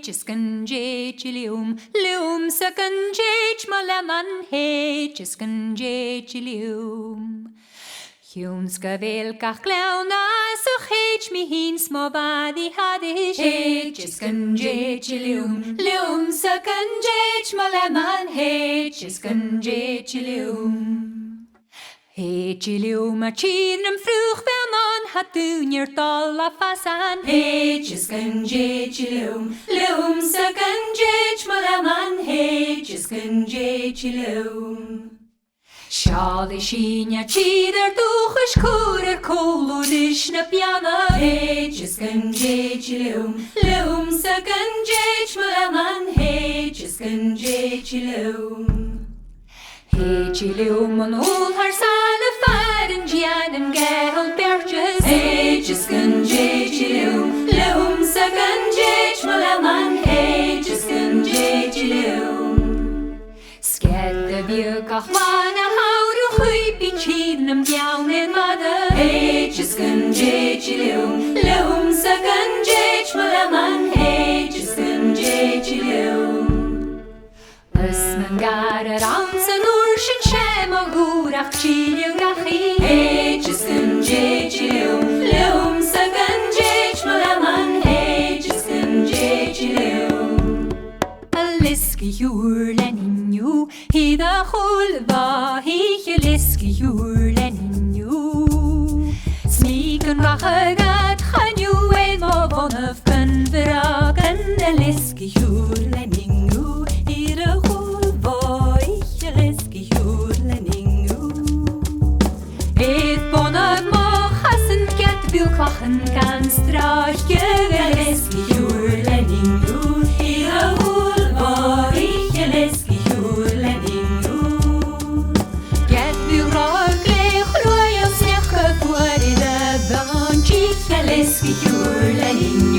Jiscan J Chilium, Lium Sacan J Malaman He, Jiscan J Chilium. Humes gavel gach glauna, so hech mi hin smobadi hadish he, Jiscan J Chilium, Lium Sacan J Malaman He, Jiscan J Chilium. He Chilium a chidnum fruch velman hat dunjer tolla fasan. He Jiscan J Chilium, Lium Sacan J Malaman He, Jiscan J Chilium. Shali Shinya Chider Duchish Kurer Koludish na piano. He Jiscan J Chilium, Lium Sacan J Malaman He, Jiscan J Chilium. He Chilium on all her side of fire and Gian and Gaidheal'S Birches. He Jiscan J Chilium, Lium Sacan J Malaman He, Jiscan J Chilium. Sket the Bukach Mana Haudu Huipi Chidnum down in Mother. He Jiscan J Chilium, Lium Sacan J Malaman He, Jiscan J Chilium. Ysman gar yr awns yn wrsyn shem o gwrach chiliw gachi. He Jiscan J Chilium, Lium Sacan J Malaman He, Jiscan J Chilium. A liski hwyr leninju, hyd a chwlfa hich y liski hwyr leninju. Smig yn rachagad chanju ein mo bonaf gan fyrag yn a liski hwyr leninju. Kwachen kan straatje wel eens gejoerlening doen. Hier een goel waar ik je les gejoerlening doen. Get bureau kleeg rooi als nekke voor in de bandje je les gejoerlening.